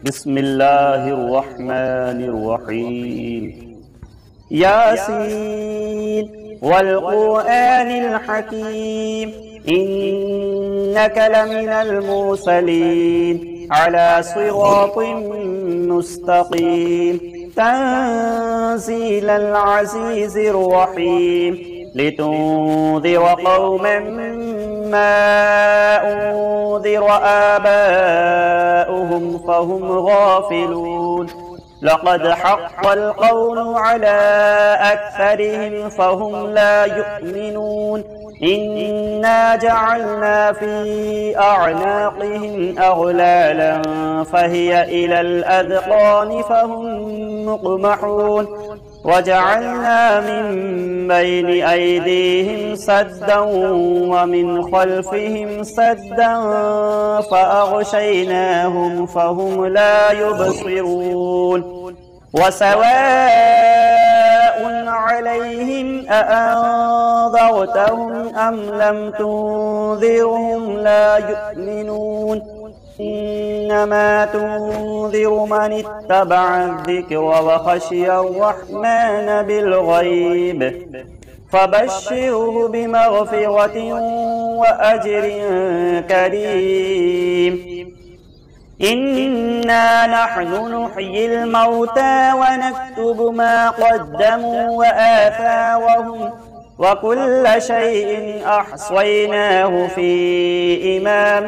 بسم الله الرحمن الرحيم. ياسين والقرآن الحكيم إنك لمن المرسلين على صراط مستقيم تنزيل العزيز الرحيم لتنذر قوما ما أنذر آباؤهم فهم غافلون لقد حق القول على أكثرهم فهم لا يؤمنون إنا جعلنا في أعناقهم أغلالا فهي إلى الأذقان فهم مقمحون وجعلنا من بين أيديهم سدا ومن خلفهم سدا فأغشيناهم فهم لا يبصرون وسواء عليهم أأنذرتهم أم لم تنذرهم لا يؤمنون إنما تنذر من اتبع الذكر وخشي الرحمن بالغيب فبشره بمغفرة وأجر كريم إنا نحن نحيي الموتى ونكتب ما قدموا وآثارهم وكل شيء أحصيناه في إمام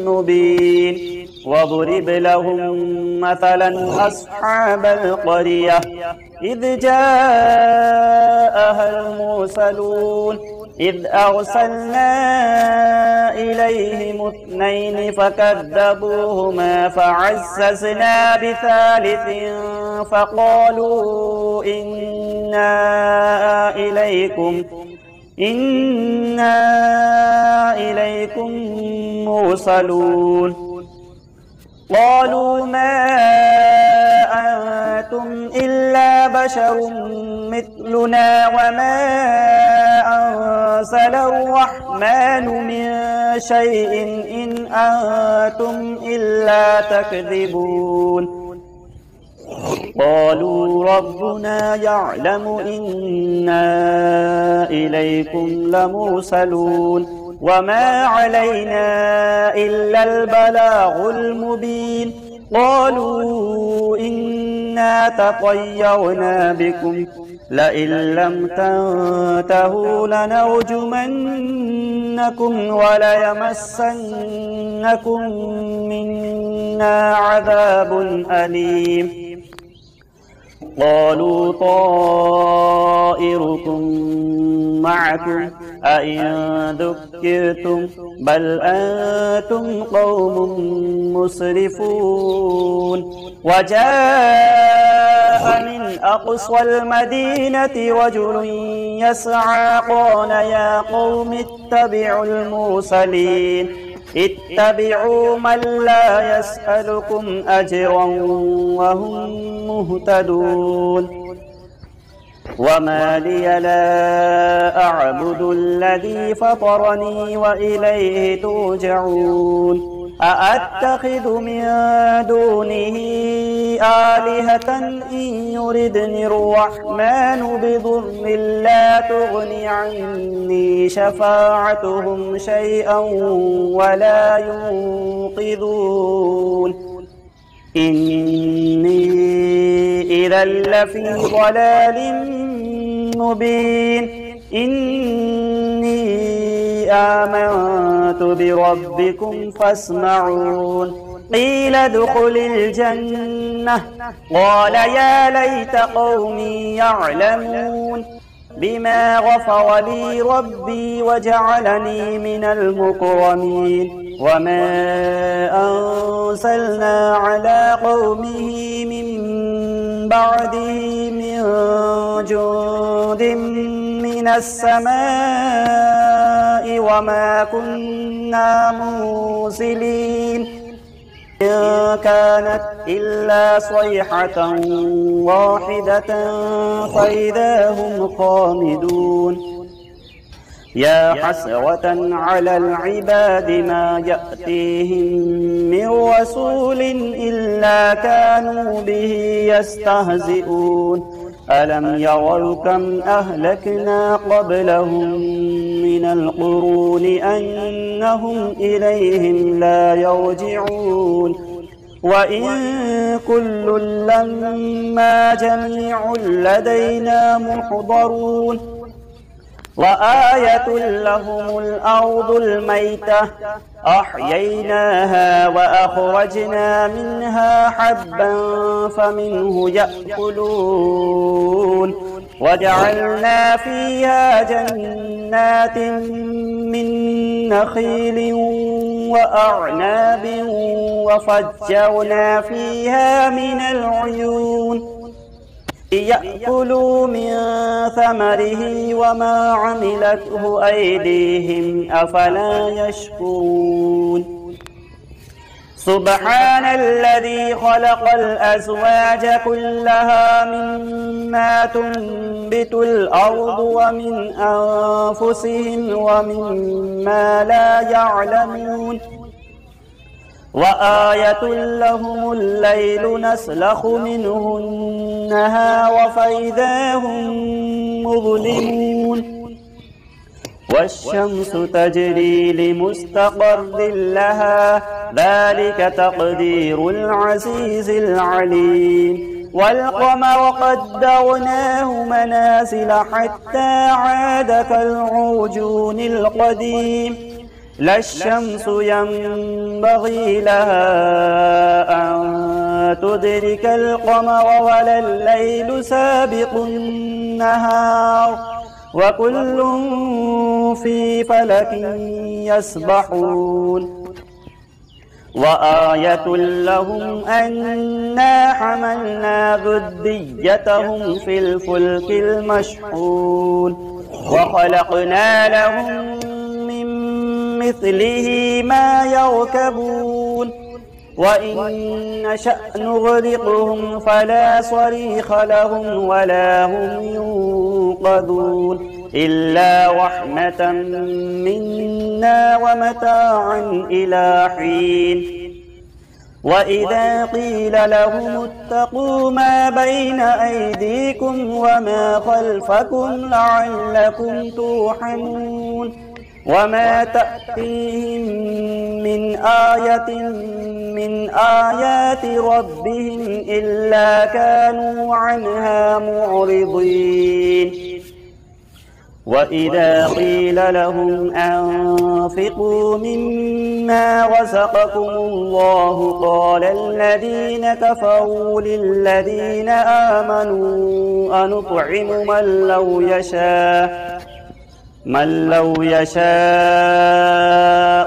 مبين واضرب لهم مثلا أصحاب القرية إذ جاءها المرسلون إذ أرسلنا إليهم اثنين فكذبوهما فعززنا بثالث فقالوا إنا إليكم مرسلون قالوا ما أنتم إلا بشر مثلنا وما أنزل الرحمن من شيء إن أنتم إلا تكذبون قالوا ربنا يعلم إنا إليكم لمرسلون وما علينا إلا البلاغ المبين قالوا إنا تطيرنا بكم لئن لم تنتهوا لنرجمنكم وليمسنكم منا عذاب أليم قالوا طائركم معكم أئن ذكرتم بل أنتم قوم مسرفون وجاء من أقصى المدينة رجل يسعى قال يا قوم اتبعوا المرسلين اتبعوا من لا يسألكم أجرا وهم مهتدون وما لي لا أعبد الذي فطرني وإليه ترجعون أأتخذ من دونه آلهة إن يردني الرحمن بضر لا تغن عني شفاعتهم شيئا ولا ينقذون إني إذا لفي ضلال مبين إني آمنت بربكم فاسمعون قيل ادخل الجنة قال يا ليت قومي يعلمون بما غفر لي ربي وجعلني من المكرمين وما أنزلنا على قومه من بعده من جند من السماء وما كنا منزلين إن كانت إلا صيحة واحدة فإذا هم خامدون يا حسرة على العباد ما يأتيهم من رسول إلا كانوا به يستهزئون ألم يروا كم أهلكنا قبلهم من القرون أنهم إليهم لا يرجعون وإن كل لما جميع لدينا محضرون وآية لهم الأرض الميتة أحييناها وأخرجنا منها حبا فمنه يأكلون وجعلنا فيها جنات من نخيل وأعناب وفجرنا فيها من العيون ليأكلوا من ثمره وما عملته أيديهم أفلا يشكرون سبحان الذي خلق الأزواج كلها مما تنبت الأرض ومن أنفسهم ومما لا يعلمون وآية لهم الليل نسلخ منه النهار فإذا هم مظلمون والشمس تجري لمستقر لها ذلك تقدير العزيز العليم والقمر قدرناه منازل حتى عاد كالعرجون القديم لا الشمس ينبغي لها أن تدرك القمر ولا الليل سابق النهار وكل في فلك يسبحون وآية لهم أنا حملنا ذريتهم في الفلك المشحون وخلقنا لهم مثله ما يركبون وإن نشأ نغرقهم فلا صريخ لهم ولا هم ينقذون إلا رحمة منا ومتاعا إلى حين وإذا قيل لهم اتقوا ما بين أيديكم وما خلفكم لعلكم ترحمون وما تأتيهم من آية من آيات ربهم إلا كانوا عنها معرضين وإذا قيل لهم أنفقوا مما رزقكم الله قال الذين كفروا للذين آمنوا أنطعم من لو يشاء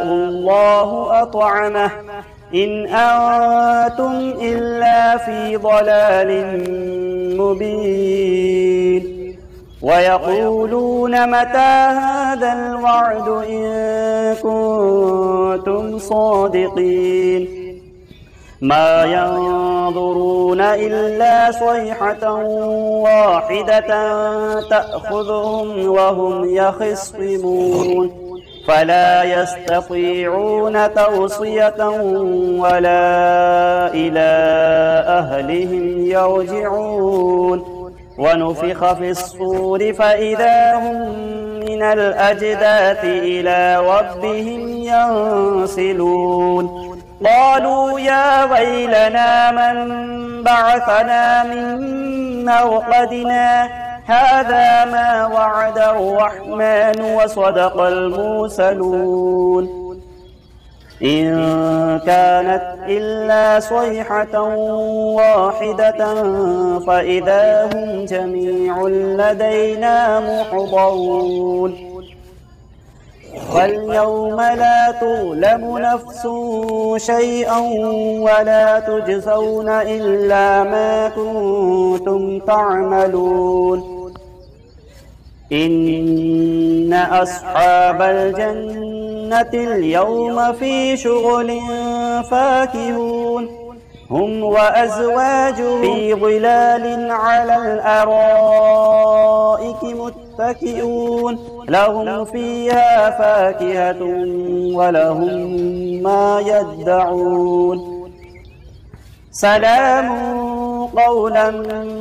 الله أطعمه إن أنتم إلا في ضلال مبين ويقولون متى هذا الوعد إن كنتم صادقين ما ينظرون إلا صيحة واحدة تأخذهم وهم يخصمون فلا يستطيعون توصية ولا إلى أهلهم يرجعون ونفخ في الصور فإذا هم من الأجداث إلى ربهم ينسلون قالوا يا ويلنا من بعثنا من مرقدنا هذا ما وعد الرحمن وصدق المرسلون إن كانت إلا صيحة واحدة فإذا هم جميع لدينا محضرون فاليوم لا تظلم نفس شيئا ولا تجزون إلا ما كنتم تعملون إن أصحاب الجنة اليوم في شغل فاكهون هم وأزواجهم في ظلال على الأرائك متكئون متكئون لهم فيها فاكهة ولهم ما يدعون سلام قولا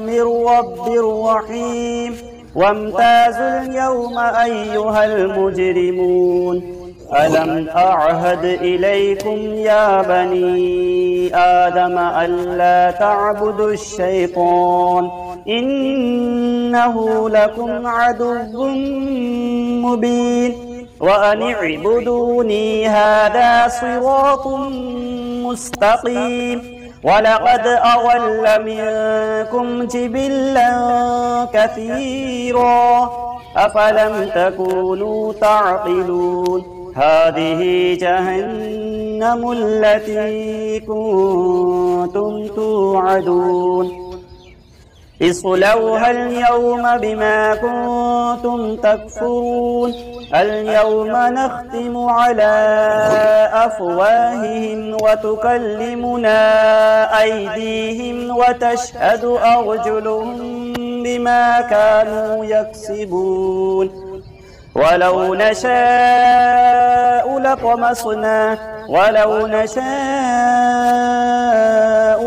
من رب رحيم وامتازوا اليوم أيها المجرمون ألم أعهد إليكم يا بني آدم ألا تعبدوا الشيطان إنه لكم عدو مبين وأن اعبدوني هذا صراط مستقيم ولقد أضل منكم جبلا كثيرا أفلم تكونوا تعقلون هذه جهنم التي كنتم توعدون اصلوها اليوم بما كنتم تكفرون اليوم نختم على أفواههم وتكلمنا أيديهم وتشهد أرجلهم بما كانوا يكسبون ولو نشاء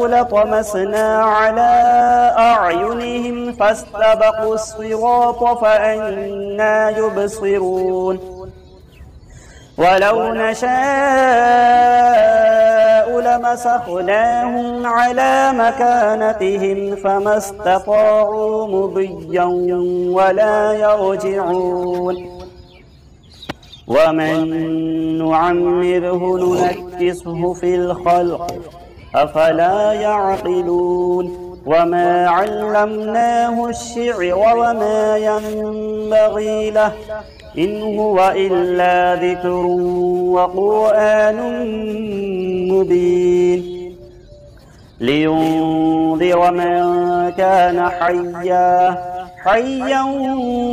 لطمسنا على أعينهم فاستبقوا الصراط فأنى يبصرون ولو نشاء لمسخناهم على مكانتهم فما استطاعوا مضيا ولا يرجعون ومن نعمره ننكسه في الخلق أفلا يعقلون وما علمناه الشعر وما ينبغي له إن هو إلا ذكر وقرآن مبين لينذر من كان حيا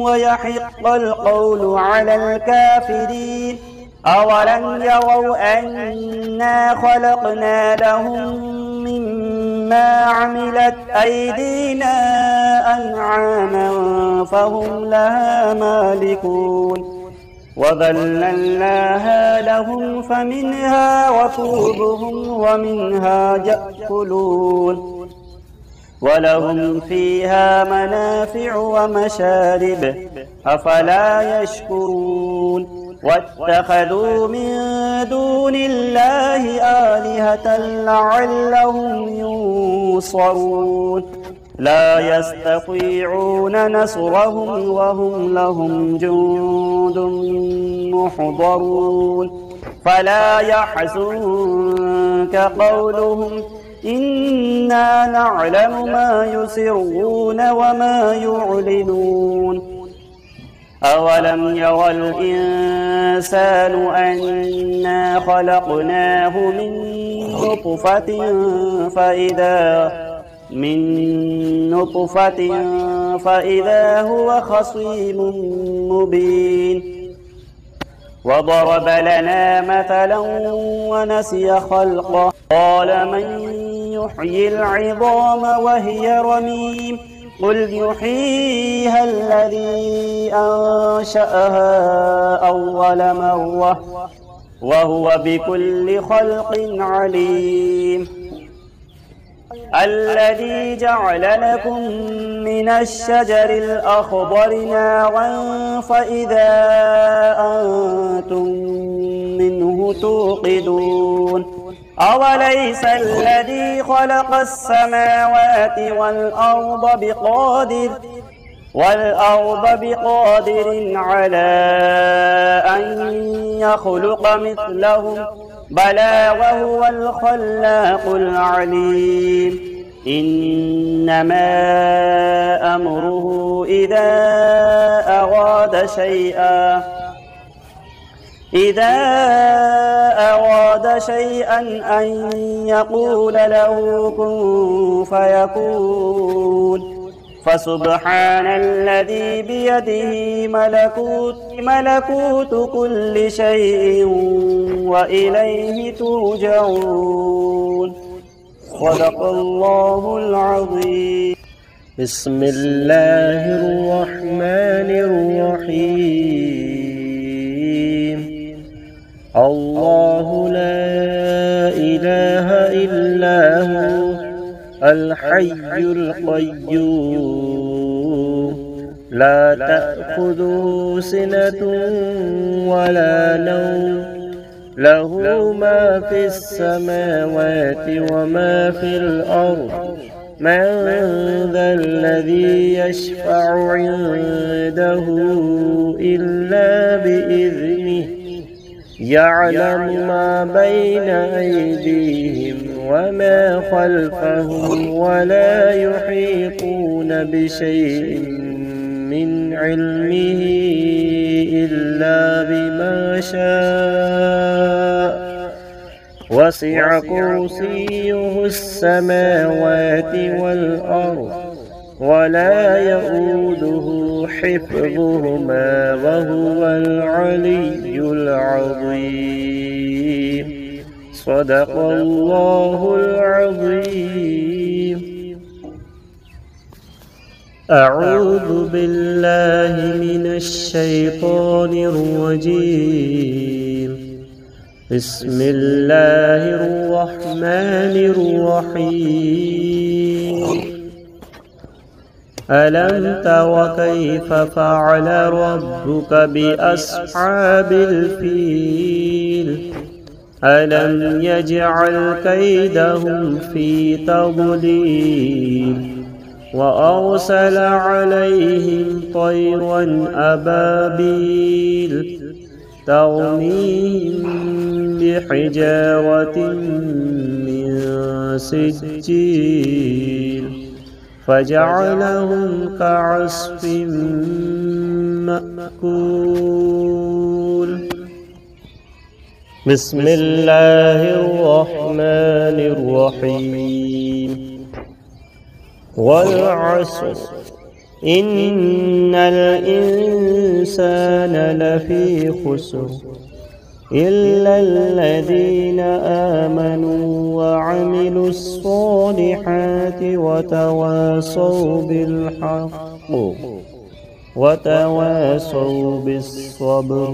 ويحق القول على الكافرين أولم يروا أنا خلقنا لهم مما عملت أيدينا أنعاما فهم لها مالكون وذللناها لهم فمنها ركوبهم ومنها يأكلون ولهم فيها منافع ومشارب أفلا يشكرون واتخذوا من دون الله آلهة لعلهم ينصرون لا يستطيعون نصرهم وهم لهم جند محضرون فلا يحزنك قولهم إنا نعلم ما يسرون وما يعلنون أولم يرى الإنسان أنا خلقناه من نطفة فإذا هو خصيم مبين وضرب لنا مثلا ونسي خلقه قال من يحيي العظام وهي رميم قل يحييها الذي أنشأها أول مرة وهو بكل خلق عليم الذي جعل لكم من الشجر الأخضر نارا فإذا أنتم منه توقدون أوليس الذي خلق السماوات والأرض بقادر على أن يخلق مثلهم بلى وهو الخلاق العليم إنما أمره إذا أراد شيئا أن يقول له كن فيكون فسبحان الذي بيده ملكوت كل شيء وإليه ترجعون صدق الله العظيم. بسم الله الرحمن الرحيم. الله لا إله إلا هو الحي القيوم لا تأخذه سنة ولا نوم له ما في السماوات وما في الأرض من ذا الذي يشفع عنده إلا بإذنه يعلم ما بين أيديهم وما خلفهم ولا يحيطون بشيء من علمه إلا بما شاء وسع كرسيه السماوات والأرض ولا يؤوده حفظهما وهو العلي العظيم. صدق الله العظيم. أعوذ بالله من الشيطان الرجيم. بسم الله الرحمن الرحيم. ألم تر كيف فعل ربك بأصحاب الفيل ألم يجعل كيدهم في تضليل وأرسل عليهم طيرا أبابيل ترميهم بحجارة من سجيل فجعلهم كعصف مأكول. بسم الله الرحمن الرحيم. والعصر إن الإنسان لفي خسر إلا الذين آمنوا وعملوا الصالحات وتواصوا بالحق وتواصوا بالصبر.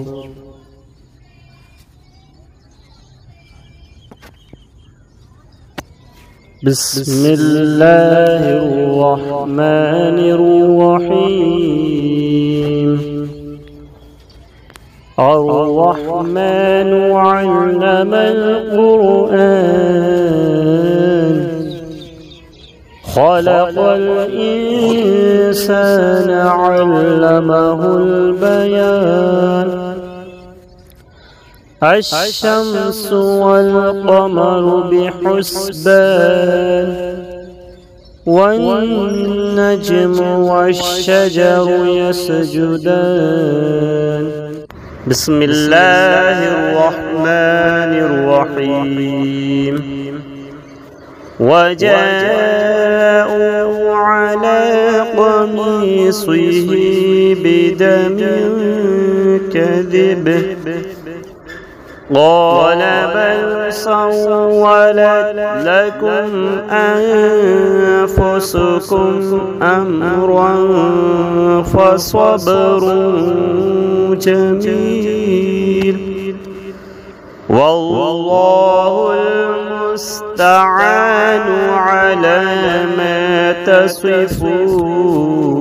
بسم الله الرحمن الرحيم. الرحمن علم القرآن خلق الإنسان علمه البيان. الشمس والقمر بحسبان والنجم والشجر يسجدان. بسم الله الرحمن الرحيم. وجاءوا على قميصه بدم كذب قال بل سولت لكم أنفسكم أمرا فصبر جميل والله المستعان على ما تصفون.